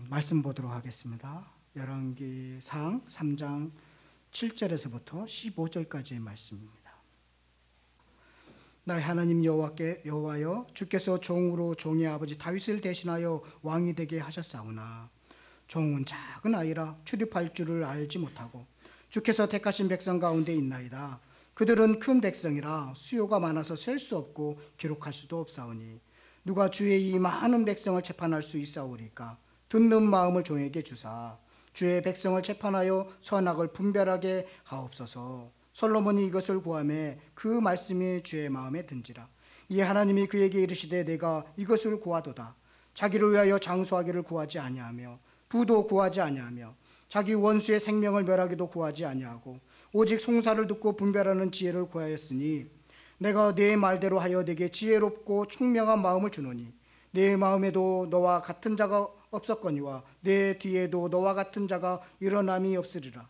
말씀 보도록 하겠습니다. 열왕기상 3장 7절에서부터 15절까지의 말씀입니다. 나의 하나님 여호와여, 주께서 종으로 종의 아버지 다윗을 대신하여 왕이 되게 하셨사오나 종은 작은 아이라 출입할 줄을 알지 못하고 주께서 택하신 백성 가운데 있나이다. 그들은 큰 백성이라 수요가 많아서 셀 수 없고 기록할 수도 없사오니 누가 주의 이 많은 백성을 재판할 수 있사오리까? 듣는 마음을 종에게 주사 주의 백성을 재판하여 선악을 분별하게 하옵소서. 솔로몬이 이것을 구하매 그 말씀이 주의 마음에 든지라. 이에 하나님이 그에게 이르시되 내가 이것을 구하도다. 자기를 위하여 장수하기를 구하지 아니하며 부도 구하지 아니하며 자기 원수의 생명을 멸하기도 구하지 아니하고 오직 송사를 듣고 분별하는 지혜를 구하였으니 내가 네 말대로 하여 내게 지혜롭고 총명한 마음을 주노니 내 마음에도 너와 같은 자가 없었거니와 내 뒤에도 너와 같은 자가 일어남이 없으리라.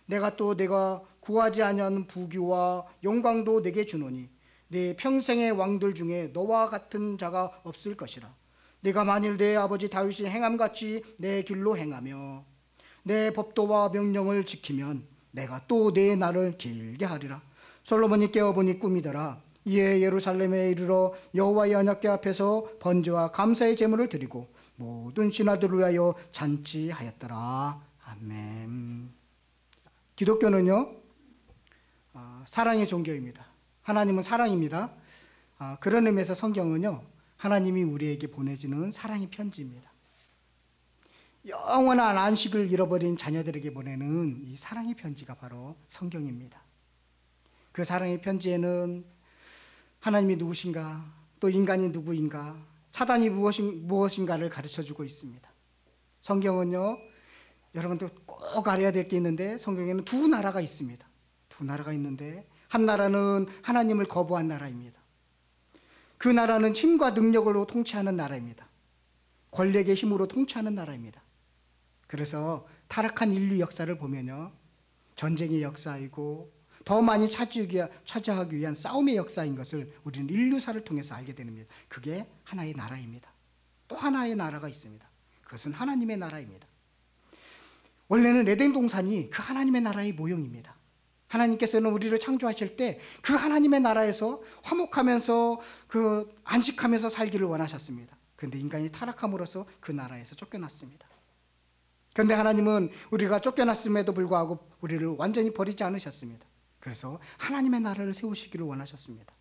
내가 또 내가 구하지 아니하는 부귀와 영광도 내게 주노니 내 평생의 왕들 중에 너와 같은 자가 없을 것이라. 내가 만일 내 아버지 다윗이 행함같이 내 길로 행하며 내 법도와 명령을 지키면 내가 또 내 날을 길게 하리라. 솔로몬이 깨어보니 꿈이더라. 이에 예루살렘에 이르러 여호와의 언약궤 앞에서 번제와 감사의 제물을 드리고 모든 신하들을 위하여 잔치하였더라. 아멘. 기독교는요, 사랑의 종교입니다. 하나님은 사랑입니다. 그런 의미에서 성경은요, 하나님이 우리에게 보내주는 사랑의 편지입니다. 영원한 안식을 잃어버린 자녀들에게 보내는 이 사랑의 편지가 바로 성경입니다. 그 사랑의 편지에는 하나님이 누구신가, 또 인간이 누구인가, 사단이 무엇인가를 가르쳐주고 있습니다. 성경은요, 여러분들 꼭 알아야 될 게 있는데, 성경에는 두 나라가 있습니다. 두 나라가 있는데, 한 나라는 하나님을 거부한 나라입니다. 그 나라는 힘과 능력으로 통치하는 나라입니다. 권력의 힘으로 통치하는 나라입니다. 그래서 타락한 인류 역사를 보면요, 전쟁의 역사이고 더 많이 차지하기 위한 싸움의 역사인 것을 우리는 인류사를 통해서 알게 됩니다. 그게 하나의 나라입니다. 또 하나의 나라가 있습니다. 그것은 하나님의 나라입니다. 원래는 에덴 동산이 그 하나님의 나라의 모형입니다. 하나님께서는 우리를 창조하실 때 그 하나님의 나라에서 화목하면서 안식하면서 살기를 원하셨습니다. 그런데 인간이 타락함으로써 그 나라에서 쫓겨났습니다. 그런데 하나님은 우리가 쫓겨났음에도 불구하고 우리를 완전히 버리지 않으셨습니다. 그래서 하나님의 나라를 세우시기를 원하셨습니다.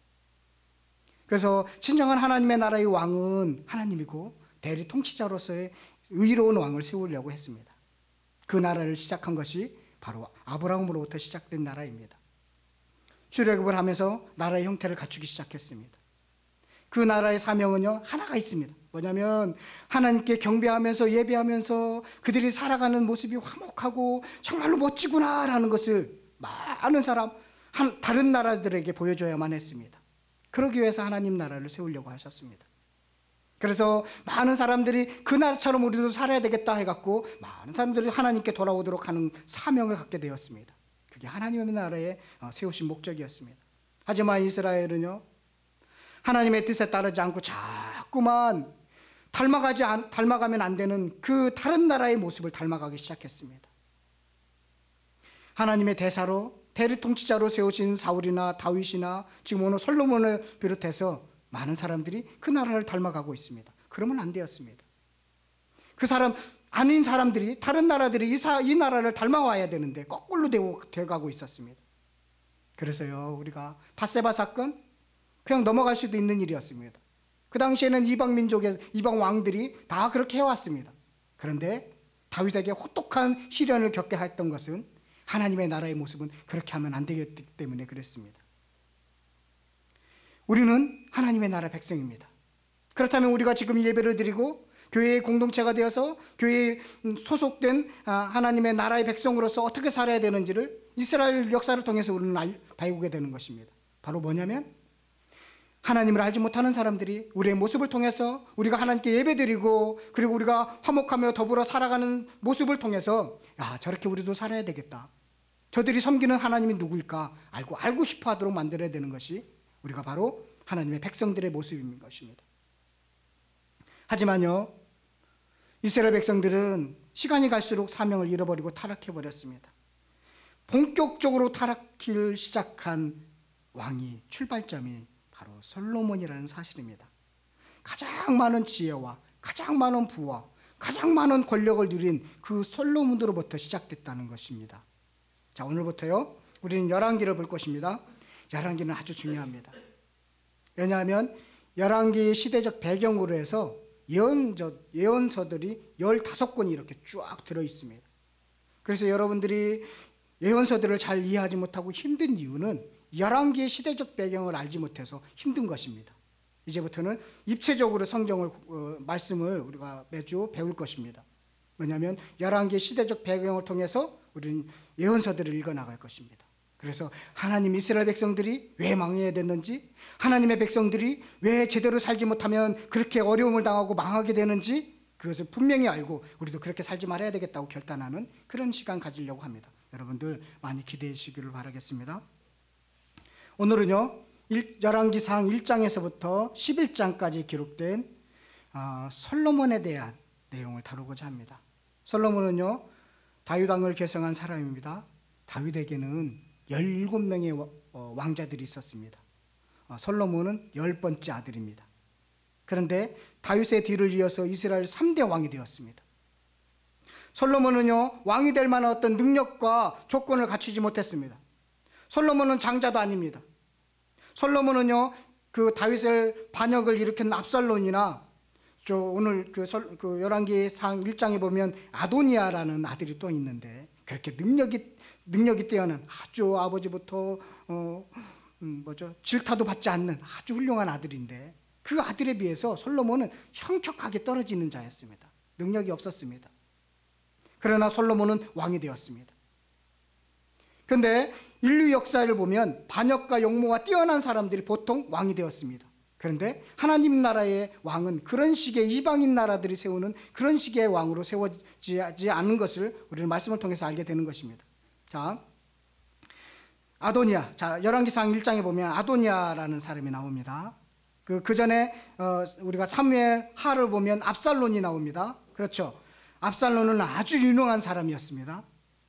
그래서 진정한 하나님의 나라의 왕은 하나님이고 대리 통치자로서의 의로운 왕을 세우려고 했습니다. 그 나라를 시작한 것이 바로 아브라함으로부터 시작된 나라입니다. 출애굽을 하면서 나라의 형태를 갖추기 시작했습니다. 그 나라의 사명은요, 하나가 있습니다. 뭐냐면 하나님께 경배하면서 예배하면서 그들이 살아가는 모습이 화목하고 정말로 멋지구나라는 것을 많은 다른 나라들에게 보여줘야만 했습니다. 그러기 위해서 하나님 나라를 세우려고 하셨습니다. 그래서 많은 사람들이 그 나라처럼 우리도 살아야 되겠다 해갖고 많은 사람들이 하나님께 돌아오도록 하는 사명을 갖게 되었습니다. 그게 하나님의 나라에 세우신 목적이었습니다. 하지만 이스라엘은요, 하나님의 뜻에 따르지 않고 자꾸만 닮아가면 안 되는 그 다른 나라의 모습을 닮아가기 시작했습니다. 하나님의 대사로 대리 통치자로 세우신 사울이나 다윗이나 지금 오늘 솔로몬을 비롯해서 많은 사람들이 그 나라를 닮아가고 있습니다. 그러면 안 되었습니다. 그 사람 아닌 사람들이, 다른 나라들이 이 나라를 닮아와야 되는데 거꾸로 되어가고 있었습니다. 그래서요, 우리가 밧세바 사건 그냥 넘어갈 수도 있는 일이었습니다. 그 당시에는 이방 왕들이 다 그렇게 해왔습니다. 그런데 다윗에게 혹독한 시련을 겪게 했던 것은 하나님의 나라의 모습은 그렇게 하면 안 되기 때문에 그랬습니다. 우리는 하나님의 나라 백성입니다. 그렇다면 우리가 지금 예배를 드리고 교회의 공동체가 되어서 교회에 소속된 하나님의 나라의 백성으로서 어떻게 살아야 되는지를 이스라엘 역사를 통해서 우리는 배우게 되는 것입니다. 바로 뭐냐면 하나님을 알지 못하는 사람들이 우리의 모습을 통해서 우리가 하나님께 예배드리고 그리고 우리가 화목하며 더불어 살아가는 모습을 통해서 저렇게 우리도 살아야 되겠다. 저들이 섬기는 하나님이 누구일까 알고 싶어 하도록 만들어야 되는 것이 우리가 바로 하나님의 백성들의 모습인 것입니다. 하지만요, 이스라엘 백성들은 시간이 갈수록 사명을 잃어버리고 타락해버렸습니다. 본격적으로 타락을 시작한 왕이 출발점이 바로 솔로몬이라는 사실입니다. 가장 많은 지혜와 가장 많은 부와 가장 많은 권력을 누린 그 솔로몬으로부터 시작됐다는 것입니다. 자, 오늘부터요 우리는 열왕기를 볼 것입니다. 열왕기는 아주 중요합니다. 왜냐하면 열왕기 시대적 배경으로 해서 예언서들이 15권이 이렇게 쫙 들어있습니다. 그래서 여러분들이 예언서들을 잘 이해하지 못하고 힘든 이유는 열왕기의 시대적 배경을 알지 못해서 힘든 것입니다. 이제부터는 입체적으로 성경을 말씀을 우리가 매주 배울 것입니다. 왜냐하면 열왕기의 시대적 배경을 통해서 우리는 예언서들을 읽어나갈 것입니다. 그래서 하나님 이스라엘 백성들이 왜 망해야 됐는지, 하나님의 백성들이 왜 제대로 살지 못하면 그렇게 어려움을 당하고 망하게 되는지 그것을 분명히 알고 우리도 그렇게 살지 말아야 되겠다고 결단하는 그런 시간 가지려고 합니다. 여러분들 많이 기대해 주시기를 바라겠습니다. 오늘은요 열왕기상 1장에서부터 11장까지 기록된 솔로몬에 대한 내용을 다루고자 합니다. 솔로몬은요 다윗 왕을 계승한 사람입니다. 다윗에게는 17명의 왕자들이 있었습니다. 솔로몬은 10번째 아들입니다. 그런데 다윗의 뒤를 이어서 이스라엘 3대 왕이 되었습니다. 솔로몬은요 왕이 될 만한 어떤 능력과 조건을 갖추지 못했습니다. 솔로몬은 장자도 아닙니다. 솔로몬은요 그 다윗을 반역을 일으킨 압살론이나 오늘 그 열왕기상 1장에 보면 아도니아라는 아들이 또 있는데 그렇게 능력이 뛰어난 아주 아버지부터 질타도 받지 않는 아주 훌륭한 아들인데 그 아들에 비해서 솔로몬은 형격하게 떨어지는 자였습니다. 능력이 없었습니다. 그러나 솔로몬은 왕이 되었습니다. 그런데 인류 역사를 보면 반역과 용모가 뛰어난 사람들이 보통 왕이 되었습니다. 그런데 하나님 나라의 왕은 그런 식의 이방인 나라들이 세우는 그런 식의 왕으로 세워지지 않은 것을 우리는 말씀을 통해서 알게 되는 것입니다. 자, 아도니아. 자, 열왕기상 1장에 보면 아도니아라는 사람이 나옵니다. 그 전에 우리가 사무엘 하를 보면 압살론이 나옵니다. 그렇죠. 압살론은 아주 유능한 사람이었습니다.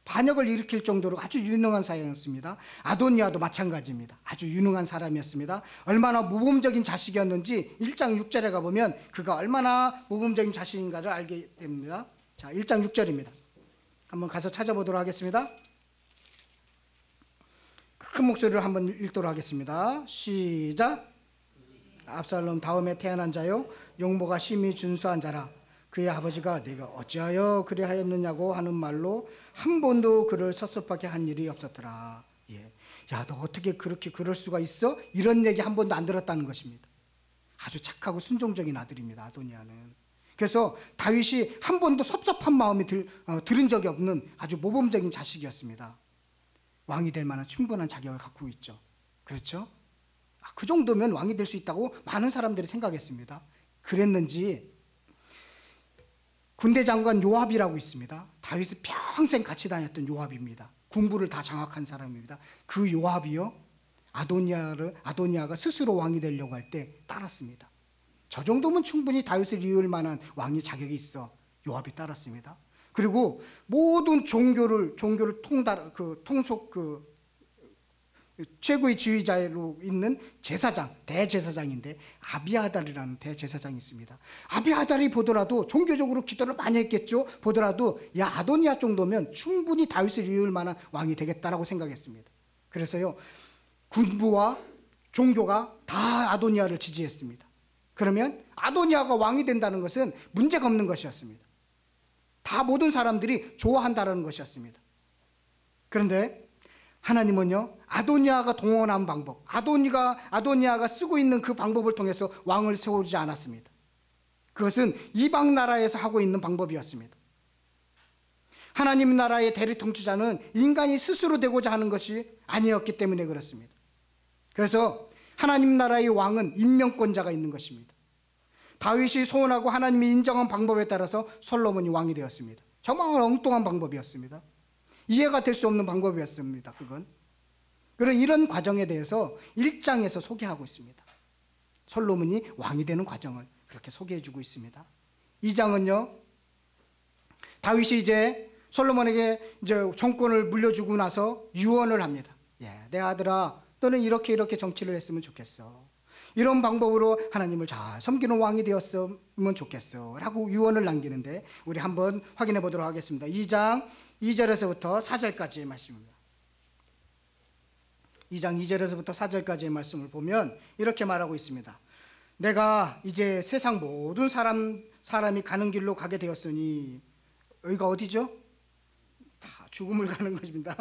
반역을 일으킬 정도로 아주 유능한 사람이었습니다. 아도니아도 마찬가지입니다. 아주 유능한 사람이었습니다. 얼마나 모범적인 자식이었는지 1장 6절에 가보면 그가 얼마나 모범적인 자식인가를 알게 됩니다. 자, 1장 6절입니다. 한번 가서 찾아보도록 하겠습니다. 큰 목소리로 한번 읽도록 하겠습니다. 시작. 압살롬 다음에 태어난 자요 용모가 심히 준수한 자라. 그의 아버지가 내가 어찌하여 그리 하였느냐고 하는 말로 한 번도 그를 섭섭하게 한 일이 없었더라. 예. 야, 너 어떻게 그렇게 그럴 수가 있어? 이런 얘기 한 번도 안 들었다는 것입니다. 아주 착하고 순종적인 아들입니다. 아도니아는. 그래서 다윗이 한 번도 섭섭한 마음이 들은 적이 없는 아주 모범적인 자식이었습니다. 왕이 될 만한 충분한 자격을 갖고 있죠. 그렇죠? 그 정도면 왕이 될 수 있다고 많은 사람들이 생각했습니다. 그랬는지 군대 장관 요압이라고 있습니다. 다윗이 평생 같이 다녔던 요압입니다. 군부를 다 장악한 사람입니다. 그 요압이요 아도니아가 스스로 왕이 되려고 할 때 따랐습니다. 저 정도면 충분히 다윗을 이을 만한 왕의 자격이 있어 요압이 따랐습니다. 그리고 모든 종교를 최고의 지휘자로 있는 제사장, 대제사장인데 아비아달이라는 대제사장이 있습니다. 아비아달이 보더라도 종교적으로 기도를 많이 했겠죠. 보더라도 야, 아도니아 정도면 충분히 다윗을 이을 만한 왕이 되겠다라고 생각했습니다. 그래서요 군부와 종교가 다 아도니아를 지지했습니다. 그러면 아도니아가 왕이 된다는 것은 문제가 없는 것이었습니다. 다 모든 사람들이 좋아한다는 것이었습니다. 그런데 하나님은요 아도니아가 동원한 방법, 아도니아가 쓰고 있는 그 방법을 통해서 왕을 세우지 않았습니다. 그것은 이방 나라에서 하고 있는 방법이었습니다. 하나님 나라의 대리 통치자는 인간이 스스로 되고자 하는 것이 아니었기 때문에 그렇습니다. 그래서 하나님 나라의 왕은 임명권자가 있는 것입니다. 다윗이 소원하고 하나님이 인정한 방법에 따라서 솔로몬이 왕이 되었습니다. 정말 엉뚱한 방법이었습니다. 이해가 될 수 없는 방법이었습니다. 그건. 그런 이런 과정에 대해서 1장에서 소개하고 있습니다. 솔로몬이 왕이 되는 과정을 그렇게 소개해주고 있습니다. 2장은요 다윗이 이제 솔로몬에게 이제 정권을 물려주고 나서 유언을 합니다. 내 아들아, 너는 이렇게 정치를 했으면 좋겠어. 이런 방법으로 하나님을 잘 섬기는 왕이 되었으면 좋겠어 라고 유언을 남기는데, 우리 한번 확인해 보도록 하겠습니다. 2장 2절에서부터 4절까지의 말씀입니다. 2장 2절에서부터 4절까지의 말씀을 보면 이렇게 말하고 있습니다. 내가 이제 세상 모든 사람이 가는 길로 가게 되었으니, 여기가 어디죠? 다 죽음을 가는 것입니다.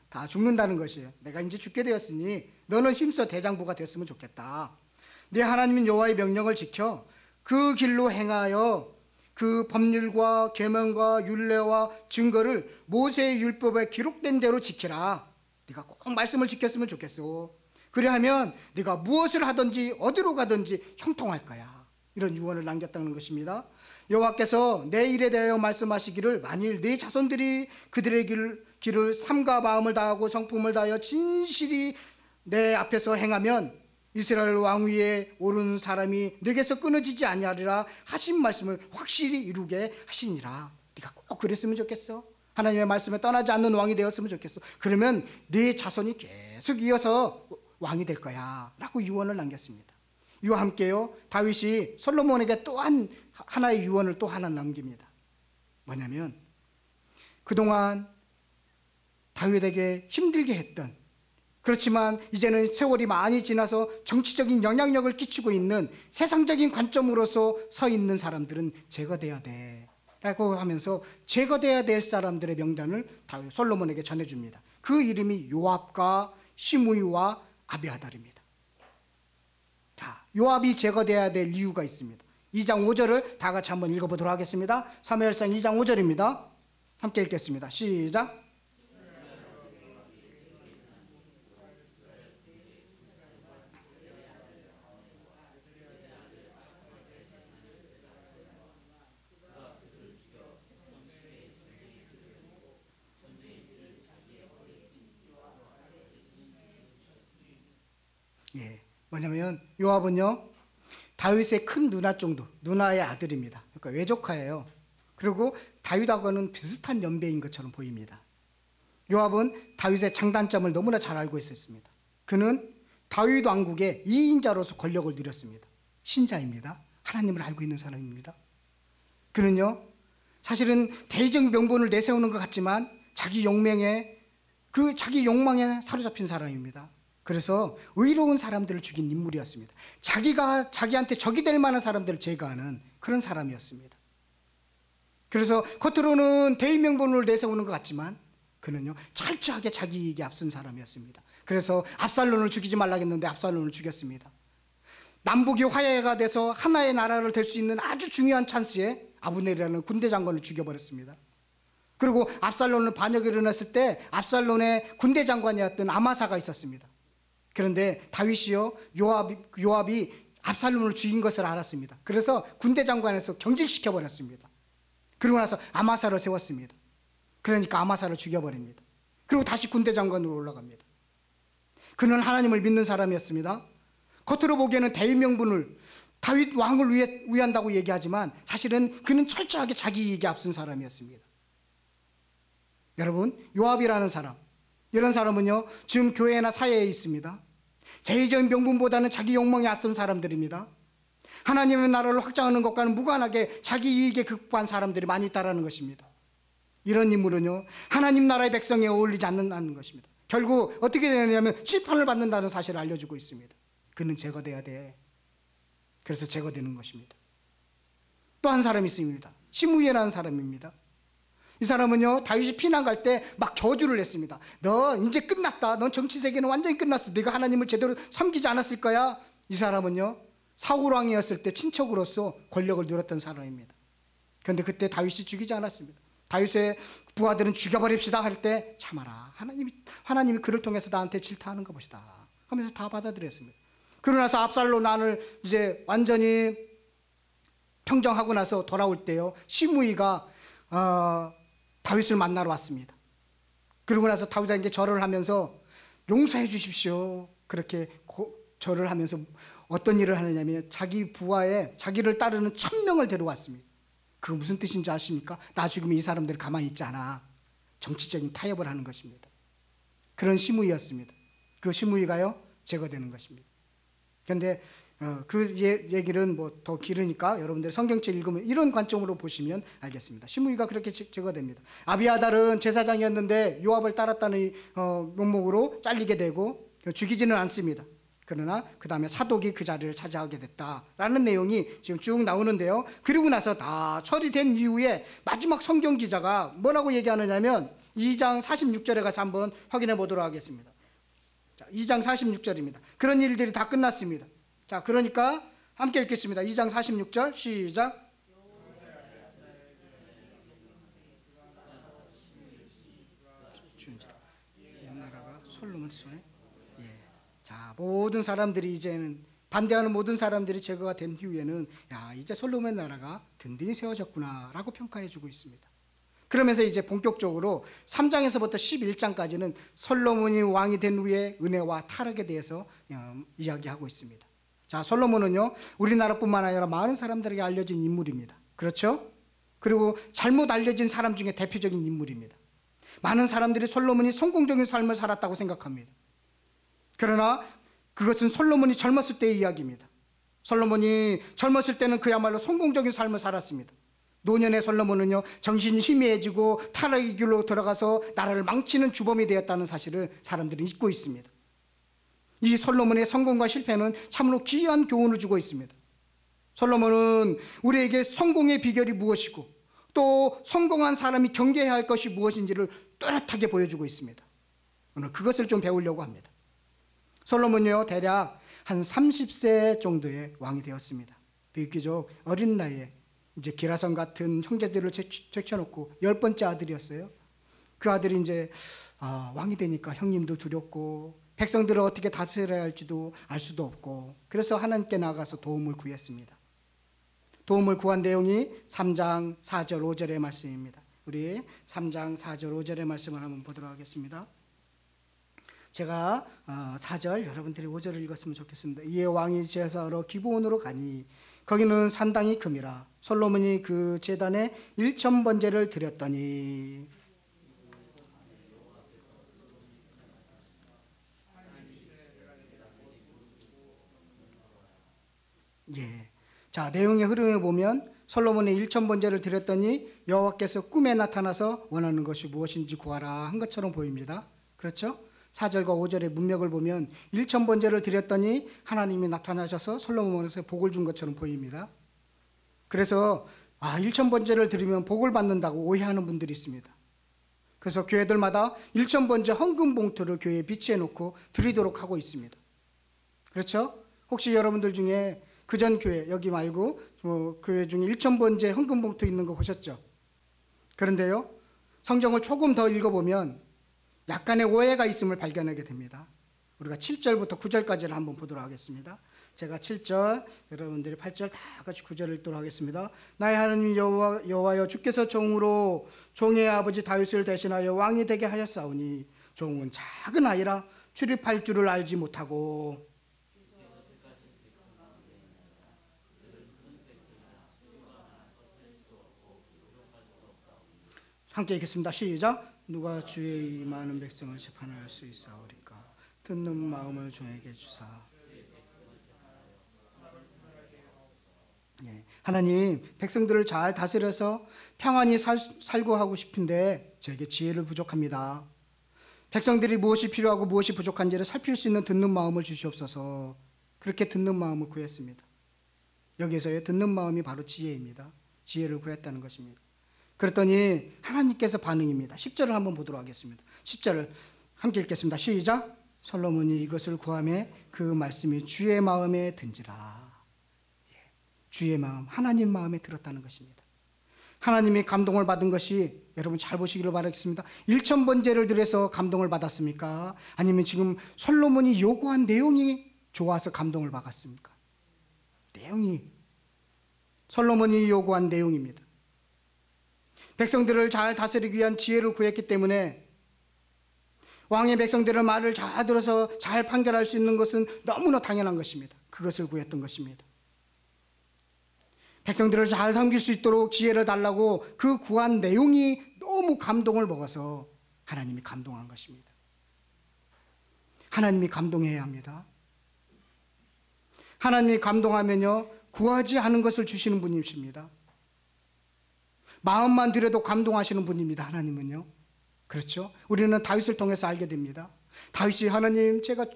다 죽는다는 것이에요. 내가 이제 죽게 되었으니 너는 힘써 대장부가 됐으면 좋겠다. 네 하나님 여호와의 명령을 지켜 그 길로 행하여 그 법률과 계명과 율례와 증거를 모세의 율법에 기록된 대로 지키라. 네가 꼭 말씀을 지켰으면 좋겠어. 그리하면 네가 무엇을 하든지 어디로 가든지 형통할 거야. 이런 유언을 남겼다는 것입니다. 여호와께서 내 일에 대하여 말씀하시기를, 만일 네 자손들이 그들의 길을 삼가 마음을 다하고 성품을 다하여 진실이 내 앞에서 행하면 이스라엘 왕 위에 오른 사람이 네게서 끊어지지 아니하리라 하신 말씀을 확실히 이루게 하시니라. 네가 꼭 그랬으면 좋겠어. 하나님의 말씀에 떠나지 않는 왕이 되었으면 좋겠어. 그러면 네 자손이 계속 이어서 왕이 될 거야 라고 유언을 남겼습니다. 이와 함께요, 다윗이 솔로몬에게 또한 하나의 유언을 또 하나 남깁니다. 뭐냐면, 그동안 다윗에게 힘들게 했던, 그렇지만 이제는 세월이 많이 지나서 정치적인 영향력을 끼치고 있는 세상적인 관점으로서 서 있는 사람들은 제거돼야 돼 라고 하면서 제거돼야 될 사람들의 명단을 다윗 솔로몬에게 전해줍니다. 그 이름이 요압과 시므이와 아비아달입니다. 자, 요압이 제거돼야 될 이유가 있습니다. 2장 5절을 다 같이 한번 읽어보도록 하겠습니다. 사무엘상 2장 5절입니다. 함께 읽겠습니다. 시작. 뭐냐면 요압은요, 다윗의 큰 누나 정도, 누나의 아들입니다. 그러니까 외조카예요. 그리고 다윗하고는 비슷한 연배인 것처럼 보입니다. 요압은 다윗의 장단점을 너무나 잘 알고 있었습니다. 그는 다윗 왕국의 2인자로서 권력을 누렸습니다. 신자입니다. 하나님을 알고 있는 사람입니다. 그는요, 사실은 대의적 명분을 내세우는 것 같지만 자기 용맹에, 자기 욕망에 사로잡힌 사람입니다. 그래서 의로운 사람들을 죽인 인물이었습니다. 자기가 자기한테 적이 될 만한 사람들을 제거하는 그런 사람이었습니다. 그래서 겉으로는 대의명분을 내세우는 것 같지만 그는요, 철저하게 자기 이익에 앞선 사람이었습니다. 그래서 압살론을 죽이지 말라 했는데 압살론을 죽였습니다. 남북이 화해가 돼서 하나의 나라를 될 수 있는 아주 중요한 찬스에 아브넬이라는 군대 장관을 죽여버렸습니다. 그리고 압살론을 반역이 일어났을 때 압살론의 군대 장관이었던 아마사가 있었습니다. 그런데 다윗이요, 요압이 압살롬을 죽인 것을 알았습니다. 그래서 군대 장관에서 경질시켜 버렸습니다. 그러고 나서 아마사를 세웠습니다. 그러니까 아마사를 죽여버립니다. 그리고 다시 군대 장관으로 올라갑니다. 그는 하나님을 믿는 사람이었습니다. 겉으로 보기에는 대의명분을, 다윗 왕을 위한다고 얘기하지만 사실은 그는 철저하게 자기 이익에 앞선 사람이었습니다. 여러분, 요압이라는 사람, 이런 사람은요, 지금 교회나 사회에 있습니다. 대의적인 명분보다는 자기 욕망에 앞선 사람들입니다. 하나님의 나라를 확장하는 것과는 무관하게 자기 이익에 급한 사람들이 많이 있다는 것입니다. 이런 인물은요, 하나님 나라의 백성에 어울리지 않는다는 것입니다. 결국 어떻게 되느냐면 심판을 받는다는 사실을 알려주고 있습니다. 그는 제거돼야 돼. 그래서 제거되는 것입니다. 또 한 사람이 있습니다. 시므이라는 사람입니다. 이 사람은요, 다윗이 피난 갈 때 막 저주를 했습니다. 너 이제 끝났다. 넌 정치 세계는 완전히 끝났어. 네가 하나님을 제대로 섬기지 않았을 거야. 이 사람은요, 사울 왕이었을 때 친척으로서 권력을 누렸던 사람입니다. 그런데 그때 다윗이 죽이지 않았습니다. 다윗의 부하들은 죽여버립시다 할 때, 참아라. 하나님이 그를 통해서 나한테 질타하는 것이다 하면서 다 받아들였습니다. 그러고 나서 압살롬 난을 이제 완전히 평정하고 나서 돌아올 때요, 시므이가 다윗을 만나러 왔습니다. 그러고 나서 다윗에게 절을 하면서 용서해 주십시오. 그렇게 절을 하면서 어떤 일을 하느냐면 자기 부하에 자기를 따르는 1000명을 데려왔습니다. 그거 무슨 뜻인지 아십니까? 나 죽으면 이 사람들이 가만히 있지 않아. 정치적인 타협을 하는 것입니다. 그런 심의였습니다. 그 심의가요 제거되는 것입니다. 그런데 그 얘기는 뭐 더 길으니까 여러분들 성경책 읽으면 이런 관점으로 보시면 알겠습니다. 심의가 그렇게 제거됩니다. 아비아달은 제사장이었는데 요압을 따랐다는 명목으로 잘리게 되고 죽이지는 않습니다. 그러나 그 다음에 사독이 그 자리를 차지하게 됐다라는 내용이 지금 쭉 나오는데요. 그리고 나서 다 처리된 이후에 마지막 성경 기자가 뭐라고 얘기하느냐면 2장 46절에 가서 한번 확인해 보도록 하겠습니다. 자, 2장 46절입니다. 그런 일들이 다 끝났습니다. 자, 그러니까 함께 읽겠습니다. 2장 46절 시작. 나라가 솔로몬 손에. 예. 자, 모든 사람들이 이제는 반대하는 모든 사람들이 제거가 된 이후에는 야, 이제 솔로몬 나라가 든든히 세워졌구나라고 평가해주고 있습니다. 그러면서 이제 본격적으로 3장에서부터 11장까지는 솔로몬이 왕이 된 후에 은혜와 타락에 대해서 이야기하고 있습니다. 자, 솔로몬은요 우리나라뿐만 아니라 많은 사람들에게 알려진 인물입니다. 그렇죠? 그리고 잘못 알려진 사람 중에 대표적인 인물입니다. 많은 사람들이 솔로몬이 성공적인 삶을 살았다고 생각합니다. 그러나 그것은 솔로몬이 젊었을 때의 이야기입니다. 솔로몬이 젊었을 때는 그야말로 성공적인 삶을 살았습니다. 노년의 솔로몬은요 정신이 희미해지고 타락의 길로 들어가서 나라를 망치는 주범이 되었다는 사실을 사람들이 잊고 있습니다. 이 솔로몬의 성공과 실패는 참으로 귀한 교훈을 주고 있습니다. 솔로몬은 우리에게 성공의 비결이 무엇이고 또 성공한 사람이 경계해야 할 것이 무엇인지를 뚜렷하게 보여주고 있습니다. 오늘 그것을 좀 배우려고 합니다. 솔로몬이요 대략 한 30세 정도의 왕이 되었습니다. 비교적 어린 나이에 이제 기라성 같은 형제들을 제쳐놓고 10번째 아들이었어요. 그 아들이 이제 왕이 되니까 형님도 두렵고 백성들을 어떻게 다스려야 할지도 알 수도 없고 그래서 하나님께 나가서 도움을 구했습니다. 도움을 구한 내용이 3장 4절 5절의 말씀입니다. 우리 3장 4절 5절의 말씀을 한번 보도록 하겠습니다. 제가 4절 여러분들이 5절을 읽었으면 좋겠습니다. 이에 왕이 제사하러 기브온으로 가니 거기는 산당이 큼이라 솔로몬이 그 제단에 1,000번제를 드렸더니 예. 자, 내용의 흐름에 보면 솔로몬이 1,000번제를 드렸더니 여호와께서 꿈에 나타나서 원하는 것이 무엇인지 구하라 한 것처럼 보입니다. 그렇죠? 4절과 5절의 문맥을 보면 1,000번제를 드렸더니 하나님이 나타나셔서 솔로몬에게 복을 준 것처럼 보입니다. 그래서 1,000번제를 드리면 복을 받는다고 오해하는 분들이 있습니다. 그래서 교회들마다 1,000번제 헌금 봉투를 교회에 비치해 놓고 드리도록 하고 있습니다. 그렇죠? 혹시 여러분들 중에 그전 교회 여기 말고 교회 중에 1,000번제 헌금 봉투 있는 거 보셨죠? 그런데요 성경을 조금 더 읽어보면 약간의 오해가 있음을 발견하게 됩니다. 우리가 7절부터 9절까지를 한번 보도록 하겠습니다. 제가 7절, 여러분들이 8절 다 같이 9절을 읽도록 하겠습니다. 나의 하나님 여호와여 주께서 종으로 종의 아버지 다윗을 대신하여 왕이 되게 하였사오니 종은 작은 아이라 출입할 줄을 알지 못하고 함께 읽겠습니다. 시작. 누가 주의 이 많은 백성을 재판할 수 있사오리까 듣는 마음을 종에게 주사. 예, 하나님 백성들을 잘 다스려서 평안히 살고 하고 싶은데 저에게 지혜를 부족합니다. 백성들이 무엇이 필요하고 무엇이 부족한지를 살필 수 있는 듣는 마음을 주시옵소서. 그렇게 듣는 마음을 구했습니다. 여기서의 듣는 마음이 바로 지혜입니다. 지혜를 구했다는 것입니다. 그랬더니 하나님께서 반응입니다. 10절을 한번 보도록 하겠습니다. 10절을 함께 읽겠습니다. 시작. 솔로몬이 이것을 구하매 그 말씀이 주의 마음에 든지라. 주의 마음, 하나님 마음에 들었다는 것입니다. 하나님이 감동을 받은 것이 여러분 잘 보시기를 바라겠습니다. 1,000번제를 드려서 감동을 받았습니까? 아니면 지금 솔로몬이 요구한 내용이 좋아서 감동을 받았습니까? 내용이 솔로몬이 요구한 내용입니다. 백성들을 잘 다스리기 위한 지혜를 구했기 때문에 왕의 백성들의 말을 잘 들어서 잘 판결할 수 있는 것은 너무나 당연한 것입니다. 그것을 구했던 것입니다. 백성들을 잘 섬길 수 있도록 지혜를 달라고 그 구한 내용이 너무 감동을 먹어서 하나님이 감동한 것입니다. 하나님이 감동해야 합니다. 하나님이 감동하면요, 구하지 않은 것을 주시는 분이십니다. 마음만 들여도 감동하시는 분입니다. 하나님은요. 그렇죠? 우리는 다윗을 통해서 알게 됩니다. 다윗이 하나님, 제가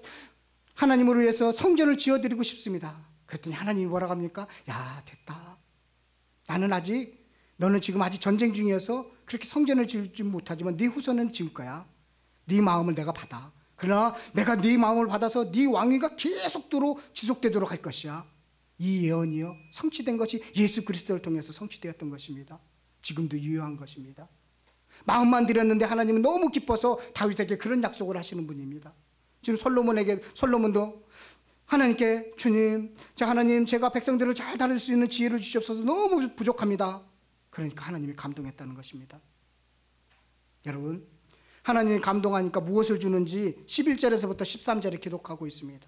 하나님을 위해서 성전을 지어드리고 싶습니다. 그랬더니 하나님이 뭐라고 합니까? 야, 됐다. 나는 아직, 너는 지금 아직 전쟁 중이어서 그렇게 성전을 지지 못하지만 네 후손은 지을 거야. 네 마음을 내가 받아. 그러나 내가 네 마음을 받아서 네 왕위가 계속도록 지속되도록 할 것이야. 이 예언이요, 성취된 것이 예수 그리스도를 통해서 성취되었던 것입니다. 지금도 유효한 것입니다. 마음만 드렸는데 하나님은 너무 기뻐서 다윗에게 그런 약속을 하시는 분입니다. 지금 솔로몬도 하나님께, 주님, 하나님, 제가 백성들을 잘 다룰 수 있는 지혜를 주시옵소서. 너무 부족합니다. 그러니까 하나님이 감동했다는 것입니다. 여러분, 하나님이 감동하니까 무엇을 주는지 11절에서부터 13절에 기록하고 있습니다.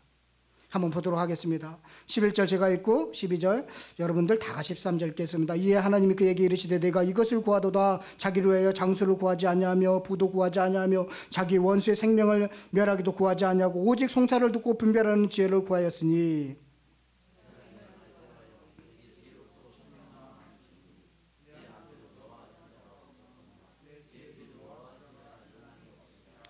한번 보도록 하겠습니다. 11절 제가 읽고 12절 여러분들 다 같이 13절 읽겠습니다. 이에 하나님이 그에게 이르시되 내가 이것을 구하도다. 자기를 위하여 장수를 구하지 아니하며 부도 구하지 아니하며 자기 원수의 생명을 멸하기도 구하지 아니하고 오직 송사를 듣고 분별하는 지혜를 구하였으니.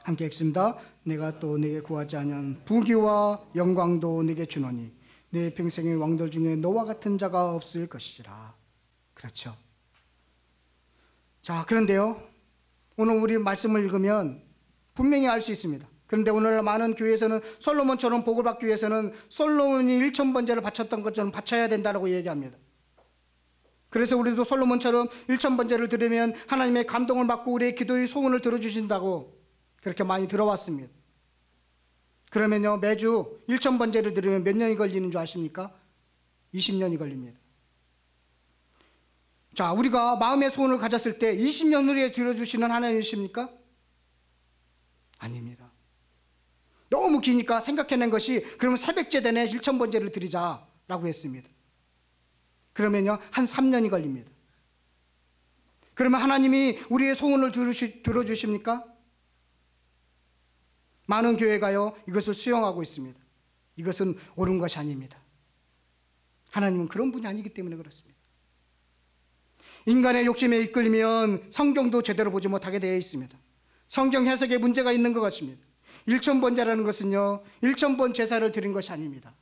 함께 읽습니다. 내가 또 네게 구하지 아니한 부귀와 영광도 네게 주노니 네 평생의 왕들 중에 너와 같은 자가 없을 것이라. 그렇죠. 자, 그런데요, 오늘 우리 말씀을 읽으면 분명히 알 수 있습니다. 그런데 오늘 많은 교회에서는 솔로몬처럼 복을 받기 위해서는 솔로몬이 1000번제를 바쳤던 것처럼 바쳐야 된다고 얘기합니다. 그래서 우리도 솔로몬처럼 1000번제를 드리면 하나님의 감동을 받고 우리의 기도의 소원을 들어주신다고 그렇게 많이 들어왔습니다. 그러면요, 매주 1000번제를 드리면 몇 년이 걸리는 줄 아십니까? 20년이 걸립니다. 자, 우리가 마음의 소원을 가졌을 때 20년 후에 들어주시는 하나님이십니까? 아닙니다. 너무 기니까 생각해낸 것이, 그러면 새벽제 내내 1000번제를 드리자라고 했습니다. 그러면요, 한 3년이 걸립니다. 그러면 하나님이 우리의 소원을 들어주십니까? 많은 교회가요, 이것을 수용하고 있습니다. 이것은 옳은 것이 아닙니다. 하나님은 그런 분이 아니기 때문에 그렇습니다. 인간의 욕심에 이끌리면 성경도 제대로 보지 못하게 되어 있습니다. 성경 해석에 문제가 있는 것 같습니다. 1000번제라는 것은요, 1000번 제사를 드린 것이 아닙니다.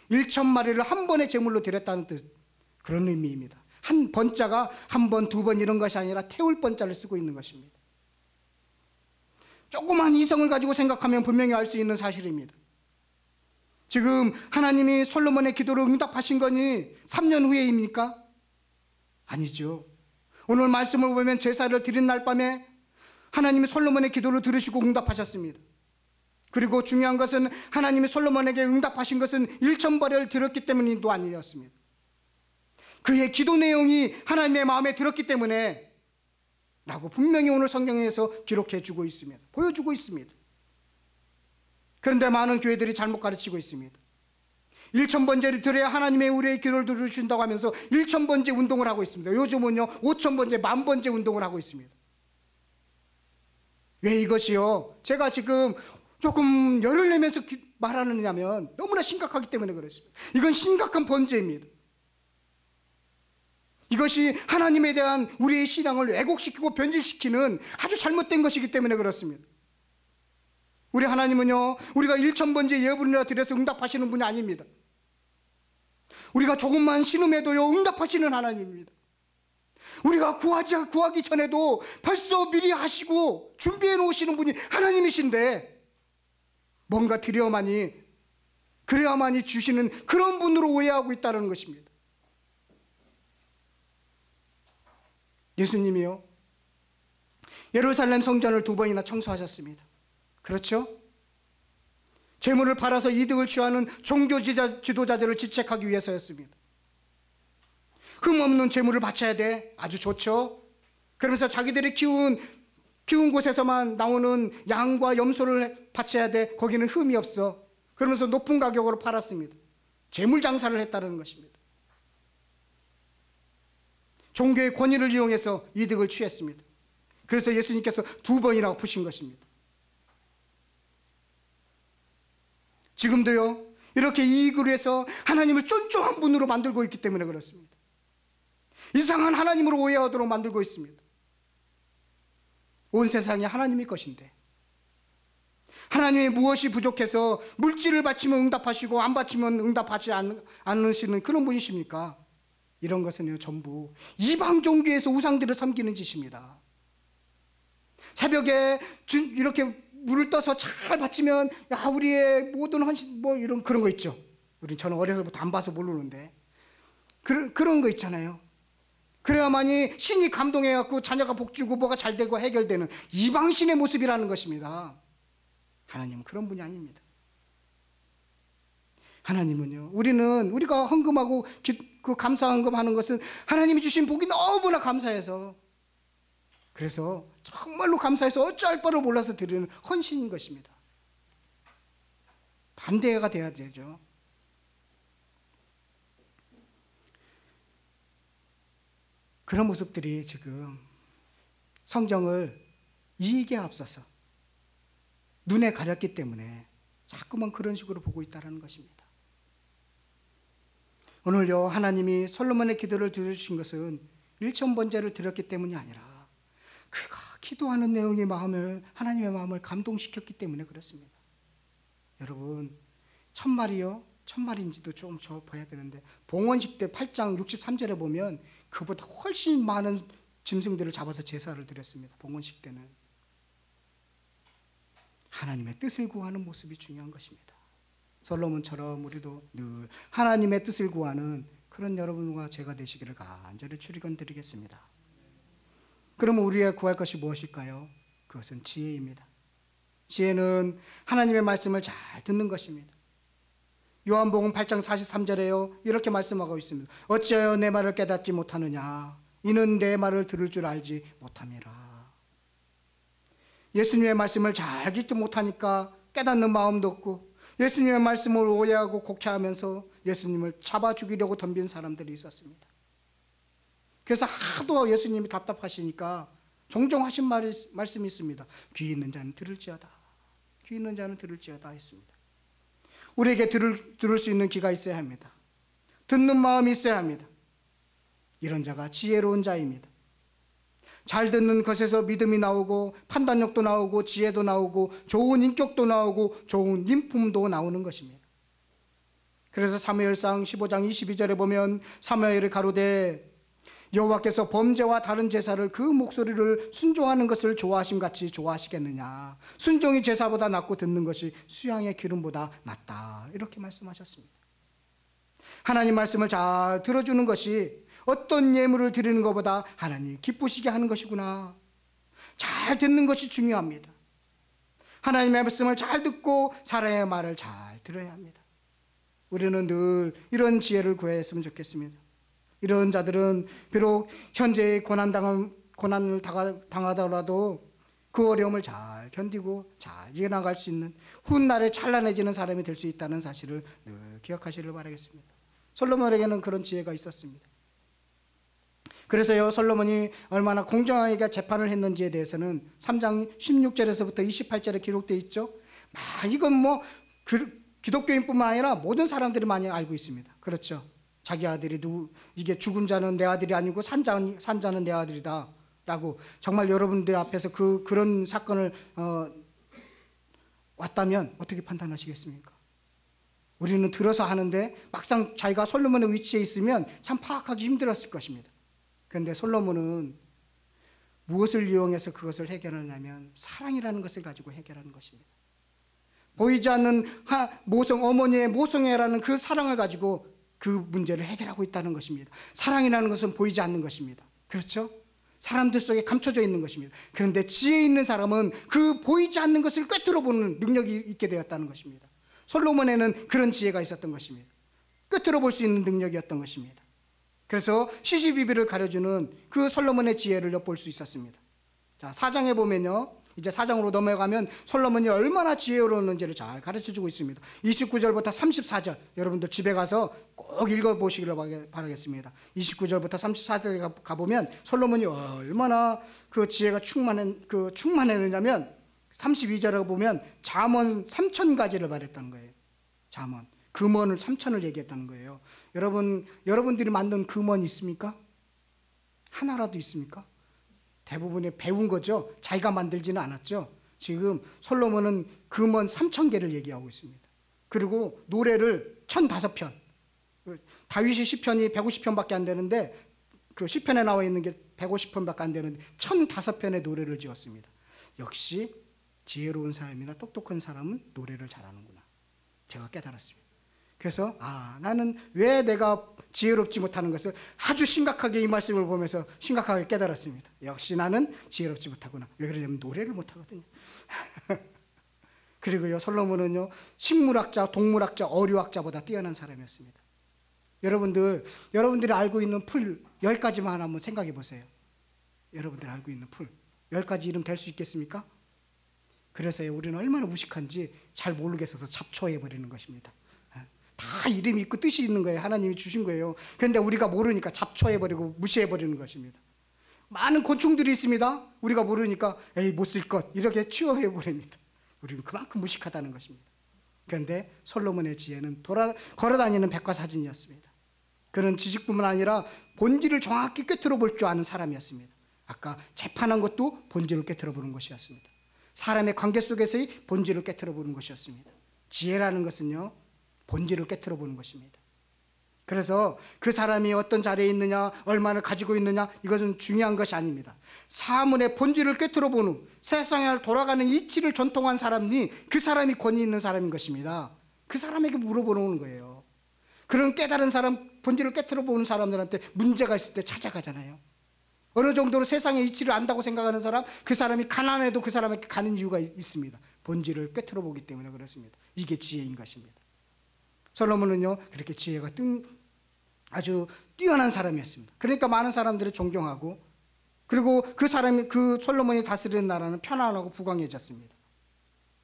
1000마리를 한 번의 제물로 드렸다는 뜻, 그런 의미입니다. 한 번자가 한 번, 두 번 이런 것이 아니라 태울 번자를 쓰고 있는 것입니다. 조그만 이성을 가지고 생각하면 분명히 알 수 있는 사실입니다. 지금 하나님이 솔로몬의 기도를 응답하신 거니 3년 후에입니까? 아니죠. 오늘 말씀을 보면 제사를 드린 날 밤에 하나님이 솔로몬의 기도를 들으시고 응답하셨습니다. 그리고 중요한 것은 하나님이 솔로몬에게 응답하신 것은 1000번을 드렸기 때문도 아니었습니다. 그의 기도 내용이 하나님의 마음에 들었기 때문에 라고 분명히 오늘 성경에서 기록해 주고 있습니다. 보여주고 있습니다. 그런데 많은 교회들이 잘못 가르치고 있습니다. 1000번제를 드려야 하나님의 우리의 기도를 들으신다고 하면서 1000번제 운동을 하고 있습니다. 요즘은요 5000번제, 10,000번제 운동을 하고 있습니다. 왜 이것이요? 제가 지금 조금 열을 내면서 말하느냐면 너무나 심각하기 때문에 그렇습니다. 이건 심각한 번제입니다. 이것이 하나님에 대한 우리의 신앙을 왜곡시키고 변질시키는 아주 잘못된 것이기 때문에 그렇습니다. 우리 하나님은요, 우리가 1000번째 예물이나 드려서 응답하시는 분이 아닙니다. 우리가 조금만 신음해도요, 응답하시는 하나님입니다. 우리가 구하기 전에도 벌써 미리 하시고 준비해 놓으시는 분이 하나님이신데, 뭔가 드려야만이, 그래야만이 주시는 그런 분으로 오해하고 있다는 것입니다. 예수님이요, 예루살렘 성전을 2번이나 청소하셨습니다. 그렇죠? 재물을 팔아서 이득을 취하는 종교 지도자들을 지책하기 위해서였습니다. 흠없는 재물을 바쳐야 돼. 아주 좋죠? 그러면서 자기들이 키운 곳에서만 나오는 양과 염소를 바쳐야 돼. 거기는 흠이 없어. 그러면서 높은 가격으로 팔았습니다. 재물 장사를 했다는 것입니다. 종교의 권위를 이용해서 이득을 취했습니다. 그래서 예수님께서 2번이나 푸신 것입니다. 지금도요, 이렇게 이익을 위해서 하나님을 쫀쫀한 분으로 만들고 있기 때문에 그렇습니다. 이상한 하나님으로 오해하도록 만들고 있습니다. 온 세상이 하나님의 것인데, 하나님의 무엇이 부족해서 물질을 바치면 응답하시고 안 바치면 응답하지 않으시는 그런 분이십니까? 이런 것은요, 전부 이방 종교에서 우상들을 섬기는 짓입니다. 새벽에 이렇게 물을 떠서 잘 바치면 야, 우리의 모든 헌신 뭐 이런 그런 거 있죠. 저는 어려서부터 안 봐서 모르는데 그런 거 있잖아요. 그래야만이 신이 감동해갖고 자녀가 복주고 뭐가 잘 되고 해결되는 이방신의 모습이라는 것입니다. 하나님은 그런 분이 아닙니다. 하나님은요, 우리가 헌금하고 그 감사헌금 하는 것은 하나님이 주신 복이 너무나 감사해서, 그래서 정말로 감사해서 어찌할 바를 몰라서 드리는 헌신인 것입니다. 반대가 돼야 되죠. 그런 모습들이 지금 성경을 이익에 앞서서 눈에 가렸기 때문에 자꾸만 그런 식으로 보고 있다는 것입니다. 오늘요, 하나님이 솔로몬의 기도를 들으신 것은 일천번제를 드렸기 때문이 아니라 그가 기도하는 내용의 하나님의 마음을 감동시켰기 때문에 그렇습니다. 여러분, 1000마리요? 1000마리인지도 좀 봐야 되는데, 봉헌식 때 8장 63절에 보면 그보다 훨씬 많은 짐승들을 잡아서 제사를 드렸습니다. 봉헌식 때는. 하나님의 뜻을 구하는 모습이 중요한 것입니다. 솔로몬처럼 우리도 늘 하나님의 뜻을 구하는 그런 여러분과 제가 되시기를 간절히 축원드리겠습니다. 그러면 우리가 구할 것이 무엇일까요? 그것은 지혜입니다. 지혜는 하나님의 말씀을 잘 듣는 것입니다. 요한복음 8장 43절에요, 이렇게 말씀하고 있습니다. 어찌하여 내 말을 깨닫지 못하느냐? 이는 내 말을 들을 줄 알지 못함이라. 예수님의 말씀을 잘 듣지 못하니까 깨닫는 마음도 없고, 예수님의 말씀을 오해하고 곡해하면서 예수님을 잡아 죽이려고 덤빈 사람들이 있었습니다. 그래서 하도 예수님이 답답하시니까 종종 하신 말씀이 있습니다. 귀 있는 자는 들을지어다. 귀 있는 자는 들을지어다 했습니다. 우리에게 들을 수 있는 귀가 있어야 합니다. 듣는 마음이 있어야 합니다. 이런 자가 지혜로운 자입니다. 잘 듣는 것에서 믿음이 나오고 판단력도 나오고 지혜도 나오고 좋은 인격도 나오고 좋은 인품도 나오는 것입니다. 그래서 사무엘상 15장 22절에 보면 사무엘이 가로되 여호와께서 범죄와 다른 제사를 그 목소리를 순종하는 것을 좋아하심같이 좋아하시겠느냐? 순종이 제사보다 낫고 듣는 것이 수양의 기름보다 낫다. 이렇게 말씀하셨습니다. 하나님 말씀을 잘 들어주는 것이 어떤 예물을 드리는 것보다 하나님 기쁘시게 하는 것이구나. 잘 듣는 것이 중요합니다. 하나님의 말씀을 잘 듣고 사람의 말을 잘 들어야 합니다. 우리는 늘 이런 지혜를 구했으면 좋겠습니다. 이런 자들은 비록 현재의 고난을 당하더라도 그 어려움을 잘 견디고 잘 이겨나갈 수 있는 훗날에 찬란해지는 사람이 될 수 있다는 사실을 늘 기억하시길 바라겠습니다. 솔로몬에게는 그런 지혜가 있었습니다. 그래서요, 솔로몬이 얼마나 공정하게 재판을 했는지에 대해서는 3장 16절에서부터 28절에 기록되어 있죠. 이건 기독교인뿐만 아니라 모든 사람들이 많이 알고 있습니다. 그렇죠. 자기 아들이 이게 죽은 자는 내 아들이 아니고 산 자는 내 아들이다 라고, 정말 여러분들 앞에서 그런 사건을 왔다면 어떻게 판단하시겠습니까? 우리는 들어서 하는데 막상 자기가 솔로몬의 위치에 있으면 참 파악하기 힘들었을 것입니다. 그런데 솔로몬은 무엇을 이용해서 그것을 해결하냐면 사랑이라는 것을 가지고 해결하는 것입니다. 보이지 않는 어머니의 모성애라는 그 사랑을 가지고 그 문제를 해결하고 있다는 것입니다. 사랑이라는 것은 보이지 않는 것입니다. 그렇죠? 사람들 속에 감춰져 있는 것입니다. 그런데 지혜 있는 사람은 그 보이지 않는 것을 꿰뚫어 보는 능력이 있게 되었다는 것입니다. 솔로몬에는 그런 지혜가 있었던 것입니다. 꿰뚫어 볼 수 있는 능력이었던 것입니다. 그래서 시시비비를 가려주는 그 솔로몬의 지혜를 엿볼 수 있었습니다. 자, 4장에 보면요, 이제 4장으로 넘어가면 솔로몬이 얼마나 지혜로웠는지를 잘 가르쳐주고 있습니다. 29절부터 34절 여러분들 집에 가서 꼭 읽어보시기를 바라겠습니다. 29절부터 34절 가보면 솔로몬이 얼마나 그 지혜가 충만했느냐면 32절에 보면 잠언 3,000가지를 말했다는 거예요. 잠언. 금언을 3,000을 얘기했다는 거예요. 여러분들이 만든 금언 있습니까? 하나라도 있습니까? 대부분이 배운 거죠. 자기가 만들지는 않았죠. 지금 솔로몬은 금언 3,000개를 얘기하고 있습니다. 그리고 노래를 1,005편. 다윗의 시편이 150편밖에 안 되는데 그 시편에 나와 있는 게 150편밖에 안 되는데 1,005편의 노래를 지었습니다. 역시 지혜로운 사람이나 똑똑한 사람은 노래를 잘하는구나. 제가 깨달았습니다. 그래서 나는 왜 내가 지혜롭지 못하는 것을 아주 심각하게 이 말씀을 보면서 심각하게 깨달았습니다. 역시 나는 지혜롭지 못하구나. 왜 그러냐면 노래를 못하거든요. 그리고요 솔로몬은요 식물학자, 동물학자, 어류학자보다 뛰어난 사람이었습니다. 여러분들이 알고 있는 풀 10가지만 한번 생각해 보세요. 여러분들이 알고 있는 풀 10가지 이름 될 수 있겠습니까? 그래서요 우리는 얼마나 무식한지 잘 모르겠어서 잡초해버리는 것입니다. 다 이름이 있고 뜻이 있는 거예요. 하나님이 주신 거예요. 그런데 우리가 모르니까 잡초해버리고 무시해버리는 것입니다. 많은 곤충들이 있습니다. 우리가 모르니까 에이 못 쓸 것 이렇게 치워해버립니다. 우리는 그만큼 무식하다는 것입니다. 그런데 솔로몬의 지혜는 걸어다니는 백과사전이었습니다. 그는 지식뿐만 아니라 본질을 정확히 꿰뚫어 볼 줄 아는 사람이었습니다. 아까 재판한 것도 본질을 꿰뚫어 보는 것이었습니다. 사람의 관계 속에서의 본질을 꿰뚫어 보는 것이었습니다. 지혜라는 것은요 본질을 꿰뚫어 보는 것입니다. 그래서 그 사람이 어떤 자리에 있느냐, 얼마나 가지고 있느냐 이것은 중요한 것이 아닙니다. 사물의 본질을 꿰뚫어 보는 세상을 돌아가는 이치를 전통한 사람이 그 사람이 권위 있는 사람인 것입니다. 그 사람에게 물어보는 거예요. 그런 깨달은 사람, 본질을 꿰뚫어 보는 사람들한테 문제가 있을 때 찾아가잖아요. 어느 정도로 세상의 이치를 안다고 생각하는 사람, 그 사람이 가난해도 그 사람에게 가는 이유가 있습니다. 본질을 꿰뚫어 보기 때문에 그렇습니다. 이게 지혜인 것입니다. 솔로몬은요 그렇게 지혜가 아주 뛰어난 사람이었습니다. 그러니까 많은 사람들이 존경하고, 그리고 그 솔로몬이 다스리는 나라는 편안하고 부강해졌습니다.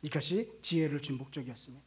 이것이 지혜를 준 목적이었습니다.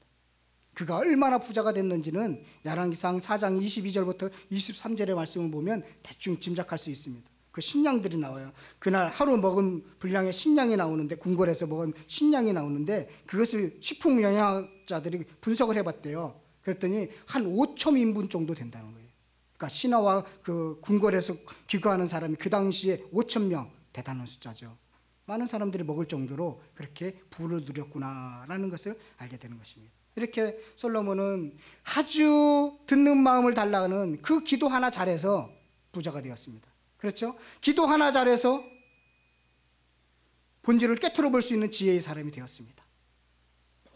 그가 얼마나 부자가 됐는지는 열왕기상 4장 22절부터 23절의 말씀을 보면 대충 짐작할 수 있습니다. 그 식량들이 나와요. 그날 하루 먹은 분량의 식량이 나오는데, 궁궐에서 먹은 식량이 나오는데 그것을 식품 영양자들이 분석을 해봤대요. 그랬더니 한 5,000인분 정도 된다는 거예요. 그러니까 신하와 그 궁궐에서 기거하는 사람이 그 당시에 5,000명, 대단한 숫자죠. 많은 사람들이 먹을 정도로 그렇게 부를 누렸구나라는 것을 알게 되는 것입니다. 이렇게 솔로몬은 아주 듣는 마음을 달라는 그 기도 하나 잘해서 부자가 되었습니다. 그렇죠? 기도 하나 잘해서 본질을 꿰뚫어 볼 수 있는 지혜의 사람이 되었습니다.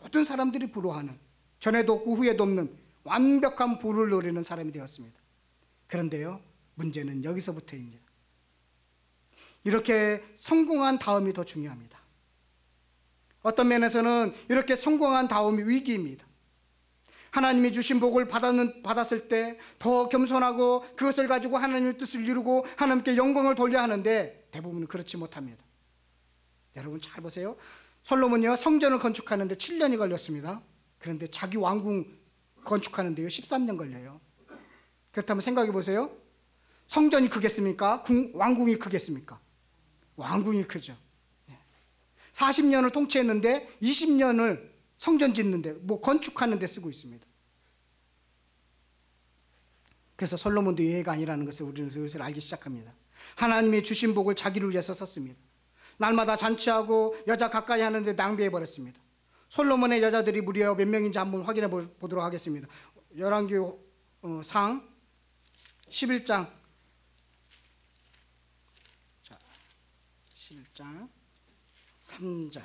모든 사람들이 부러워하는, 전에도 없고 후에도 없는 완벽한 부를 누리는 사람이 되었습니다. 그런데요 문제는 여기서부터입니다. 이렇게 성공한 다음이 더 중요합니다. 어떤 면에서는 이렇게 성공한 다음이 위기입니다. 하나님이 주신 복을 받았을 때 더 겸손하고 그것을 가지고 하나님의 뜻을 이루고 하나님께 영광을 돌려야 하는데 대부분은 그렇지 못합니다. 여러분 잘 보세요. 솔로몬이요 성전을 건축하는데 7년이 걸렸습니다. 그런데 자기 왕궁 건축하는데요 13년 걸려요. 그렇다면 생각해 보세요. 성전이 크겠습니까? 왕궁이 크겠습니까? 왕궁이 크죠. 40년을 통치했는데 20년을 성전 짓는데 건축하는 데 쓰고 있습니다. 그래서 솔로몬도 예외가 아니라는 것을 우리는 슬슬 알기 시작합니다. 하나님이 주신 복을 자기를 위해서 썼습니다. 날마다 잔치하고 여자 가까이 하는데 낭비해버렸습니다. 솔로몬의 여자들이 무려 몇 명인지 한번 확인해 보도록 하겠습니다. 열왕기 상 11장 11장 3절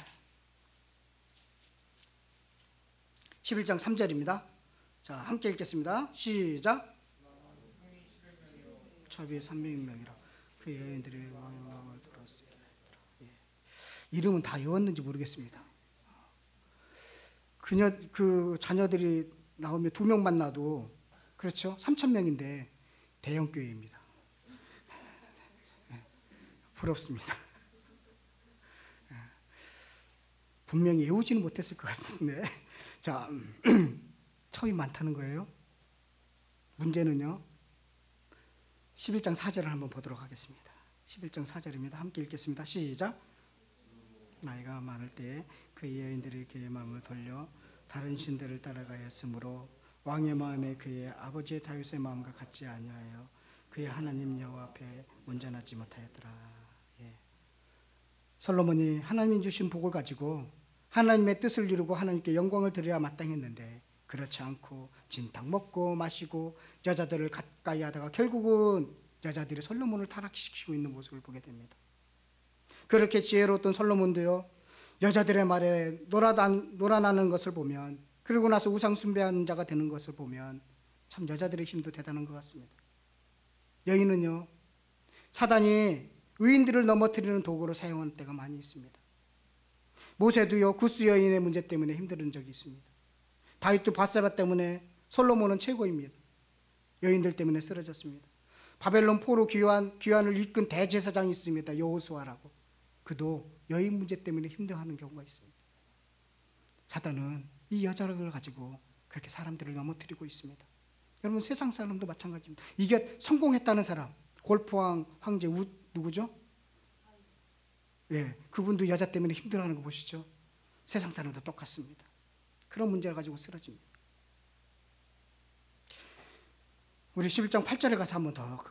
11장 3절입니다. 자, 함께 읽겠습니다. 시작. 차비에 300명이라 그 여인들이 왕을 들었습니다. 이름은 다 외웠는지 모르겠습니다. 그 자녀들이 나오면 2명만 나도 그렇죠? 3,000명인데 대형 교회입니다. 부럽습니다. 분명히 외우지는 못했을 것 같은데. 자, 첩이 많다는 거예요. 문제는요, 11장 4절을 한번 보도록 하겠습니다. 11장 4절입니다. 함께 읽겠습니다. 시작. 나이가 많을 때에 그의 여인들이 그의 마음을 돌려 다른 신들을 따라가였으므로 왕의 마음에 그의 아버지의 다윗의 마음과 같지 아니하여 그의 하나님 여호와 앞에 온전하지 못하였더라. 예. 솔로몬이 하나님이 주신 복을 가지고 하나님의 뜻을 이루고 하나님께 영광을 드려야 마땅했는데 그렇지 않고 진탕 먹고 마시고 여자들을 가까이 하다가 결국은 여자들이 솔로몬을 타락시키고 있는 모습을 보게 됩니다. 그렇게 지혜로웠던 솔로몬도요, 여자들의 말에 놀아나는 것을 보면, 그리고 나서 우상 숭배하는 자가 되는 것을 보면 참 여자들의 힘도 대단한 것 같습니다. 여인은요, 사단이 의인들을 넘어뜨리는 도구로 사용하는 때가 많이 있습니다. 모세도요, 구스 여인의 문제 때문에 힘든 적이 있습니다. 다윗도 밧세바 때문에, 솔로몬은 최고입니다. 여인들 때문에 쓰러졌습니다. 바벨론 포로 귀환을 이끈 대제사장이 있습니다. 여호수아라고. 그도 여인 문제 때문에 힘들어하는 경우가 있습니다. 사단은 이 여자를 가지고 그렇게 사람들을 넘어뜨리고 있습니다. 여러분, 세상 사람도 마찬가지입니다. 이게 성공했다는 사람, 골프왕 황제 누구죠? 예, 그분도 여자 때문에 힘들어하는 거 보시죠. 세상 사람도 똑같습니다. 그런 문제를 가지고 쓰러집니다. 우리 11장 8절에 가서 한번 더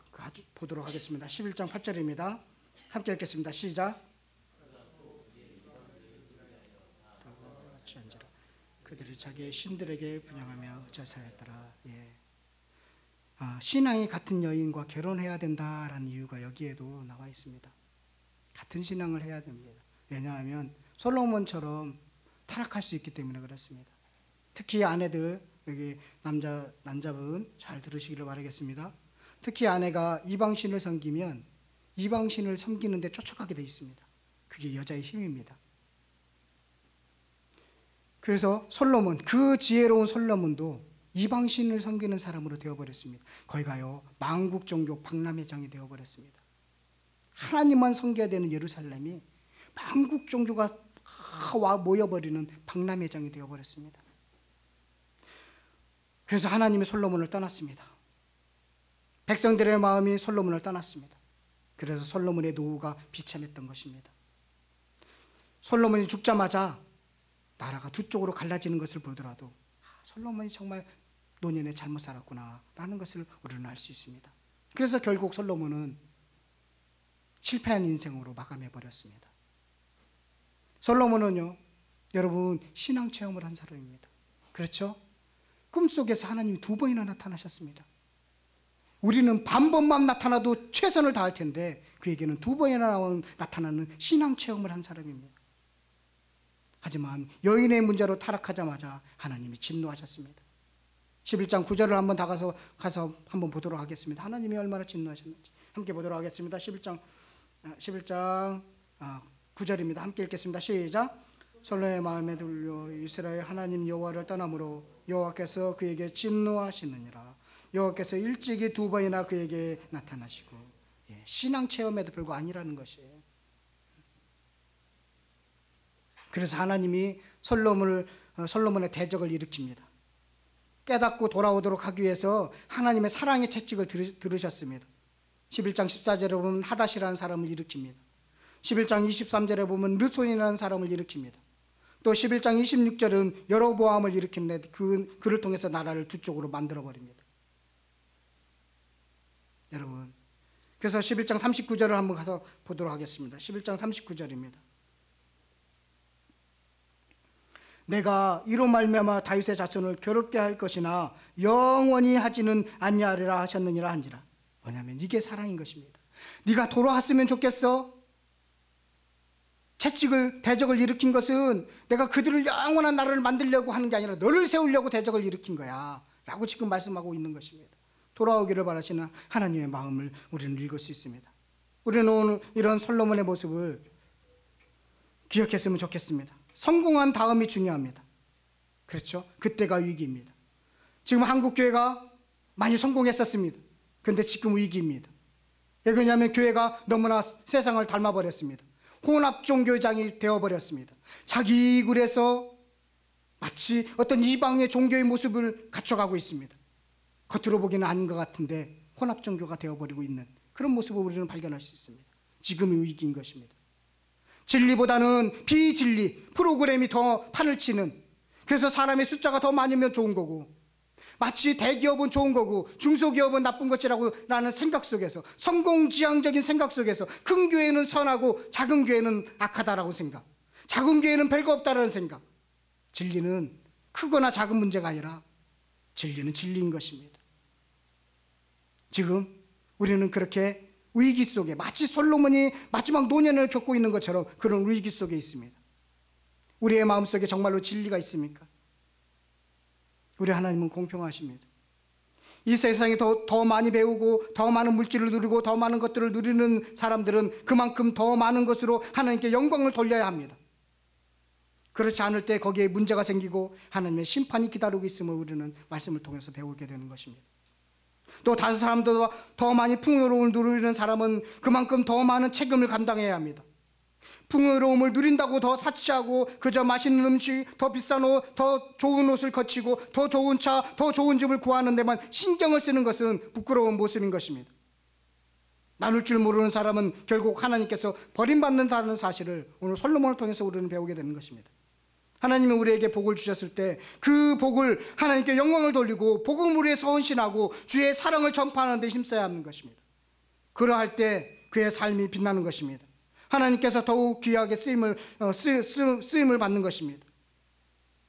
보도록 하겠습니다. 11장 8절입니다. 함께 읽겠습니다. 시작. 그들이 자기의 신들에게 분양하며 제사했더라. 예. 신앙이 같은 여인과 결혼해야 된다라는 이유가 여기에도 나와 있습니다. 같은 신앙을 해야 됩니다. 왜냐하면 솔로몬처럼 타락할 수 있기 때문에 그렇습니다. 특히 아내들, 여기 남자분 잘 들으시기를 바라겠습니다. 특히 아내가 이방신을 섬기면 이방신을 섬기는 데 쫓아가게 돼 있습니다. 그게 여자의 힘입니다. 그래서 솔로몬, 그 지혜로운 솔로몬도 이방신을 섬기는 사람으로 되어버렸습니다. 거기가요, 만국 종교 박람회장이 되어버렸습니다. 하나님만 섬겨야 되는 예루살렘이 만국 종교가 와 모여버리는 박람회장이 되어버렸습니다. 그래서 하나님이 솔로몬을 떠났습니다. 백성들의 마음이 솔로몬을 떠났습니다. 그래서 솔로몬의 노후가 비참했던 것입니다. 솔로몬이 죽자마자 나라가 두 쪽으로 갈라지는 것을 보더라도 솔로몬이 정말 노년에 잘못 살았구나 라는 것을 우리는 알 수 있습니다. 그래서 결국 솔로몬은 실패한 인생으로 마감해버렸습니다. 솔로몬은요, 여러분, 신앙 체험을 한 사람입니다. 그렇죠? 꿈속에서 하나님이 2번이나 나타나셨습니다. 우리는 반번만 나타나도 최선을 다할 텐데 그에게는 2번이나 나타나는 신앙 체험을 한 사람입니다. 하지만 여인의 문제로 타락하자마자 하나님이 진노하셨습니다. 11장 9절을 한번 가서 한번 보도록 하겠습니다. 하나님이 얼마나 진노하셨는지 함께 보도록 하겠습니다. 11장 9절입니다. 함께 읽겠습니다. 시작. 솔로몬의 마음에 들려 이스라엘 하나님 여호와를 떠남으로 여호와께서 그에게 진노하시느니라. 여호와께서 일찍이 2번이나 그에게 나타나시고. 신앙 체험에도 별거 아니라는 것이에요. 그래서 하나님이 솔로몬의 대적을 일으킵니다. 깨닫고 돌아오도록 하기 위해서 하나님의 사랑의 채찍을 들으셨습니다. 11장 14절에 보면 하닷이라는 사람을 일으킵니다. 11장 23절에 보면 르손이라는 사람을 일으킵니다. 또 11장 26절은 여로보암을 일으키는데 그를 통해서 나라를 두 쪽으로 만들어버립니다. 여러분, 그래서 11장 39절을 한번 가서 보도록 하겠습니다. 11장 39절입니다. 내가 이로 말미암아 다윗의 자손을 괴롭게 할 것이나 영원히 하지는 아니하리라 하셨느니라 한지라. 뭐냐면 이게 사랑인 것입니다. 네가 돌아왔으면 좋겠어? 대적을 일으킨 것은 내가 그들을 영원한 나라를 만들려고 하는 게 아니라 너를 세우려고 대적을 일으킨 거야 라고 지금 말씀하고 있는 것입니다. 돌아오기를 바라시는 하나님의 마음을 우리는 읽을 수 있습니다. 우리는 오늘 이런 솔로몬의 모습을 기억했으면 좋겠습니다. 성공한 다음이 중요합니다. 그렇죠? 그때가 위기입니다. 지금 한국교회가 많이 성공했었습니다. 그런데 지금 위기입니다. 왜냐하면 교회가 너무나 세상을 닮아버렸습니다. 혼합 종교장이 되어버렸습니다. 자기 굴에서 마치 어떤 이방의 종교의 모습을 갖춰가고 있습니다. 겉으로 보기는 아닌 것 같은데 혼합 종교가 되어버리고 있는 그런 모습을 우리는 발견할 수 있습니다. 지금의 위기인 것입니다. 진리보다는 비진리, 프로그램이 더 판을 치는, 그래서 사람의 숫자가 더 많으면 좋은 거고, 마치 대기업은 좋은 거고 중소기업은 나쁜 것이라는 생각 속에서, 성공지향적인 생각 속에서 큰 교회는 선하고 작은 교회는 악하다라고 생각, 작은 교회는 별거 없다라는 생각. 진리는 크거나 작은 문제가 아니라 진리는 진리인 것입니다. 지금 우리는 그렇게 위기 속에, 마치 솔로몬이 마지막 노년을 겪고 있는 것처럼 그런 위기 속에 있습니다. 우리의 마음속에 정말로 진리가 있습니까? 우리 하나님은 공평하십니다. 이 세상에 더 많이 배우고 더 많은 물질을 누리고 더 많은 것들을 누리는 사람들은 그만큼 더 많은 것으로 하나님께 영광을 돌려야 합니다. 그렇지 않을 때 거기에 문제가 생기고 하나님의 심판이 기다리고 있음을 우리는 말씀을 통해서 배우게 되는 것입니다. 또 다른 사람들보다 더 많이 풍요로움을 누리는 사람은 그만큼 더 많은 책임을 감당해야 합니다. 풍요로움을 누린다고 더 사치하고 그저 맛있는 음식, 더 비싼 옷, 더 좋은 옷을 거치고 더 좋은 차, 더 좋은 집을 구하는 데만 신경을 쓰는 것은 부끄러운 모습인 것입니다. 나눌 줄 모르는 사람은 결국 하나님께서 버림받는다는 사실을 오늘 솔로몬을 통해서 우리는 배우게 되는 것입니다. 하나님이 우리에게 복을 주셨을 때 그 복을 하나님께 영광을 돌리고 복음을 위해서 헌신하고 주의 사랑을 전파하는 데 힘써야 하는 것입니다. 그러할 때 그의 삶이 빛나는 것입니다. 하나님께서 더욱 귀하게 쓰임을 받는 것입니다.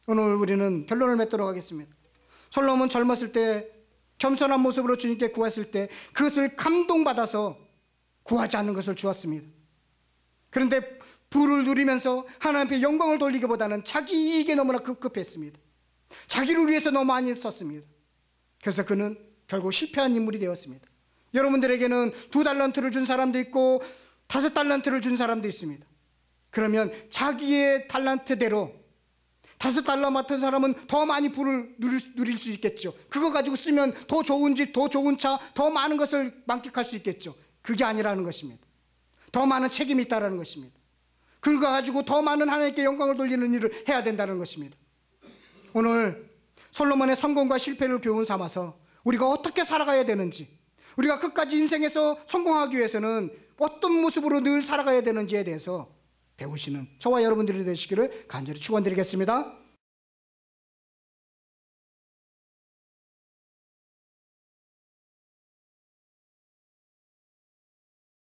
오늘 우리는 결론을 맺도록 하겠습니다. 솔로몬 젊었을 때 겸손한 모습으로 주님께 구했을 때 그것을 감동받아서 구하지 않는 것을 주었습니다. 그런데 부를 누리면서 하나님 앞에 영광을 돌리기보다는 자기 이익에 너무나 급급했습니다. 자기를 위해서 너무 많이 썼습니다. 그래서 그는 결국 실패한 인물이 되었습니다. 여러분들에게는 2달란트를 준 사람도 있고 5달란트를 준 사람도 있습니다. 그러면 자기의 달란트대로 5달러 맡은 사람은 더 많이 부를 누릴 수 있겠죠. 그거 가지고 쓰면 더 좋은 집, 더 좋은 차, 더 많은 것을 만끽할 수 있겠죠. 그게 아니라는 것입니다. 더 많은 책임이 있다는 것입니다. 그거 가지고 더 많은 하나님께 영광을 돌리는 일을 해야 된다는 것입니다. 오늘 솔로몬의 성공과 실패를 교훈 삼아서 우리가 어떻게 살아가야 되는지, 우리가 끝까지 인생에서 성공하기 위해서는 어떤 모습으로 늘 살아가야 되는지에 대해서 배우시는 저와 여러분들이 되시기를 간절히 축원드리겠습니다.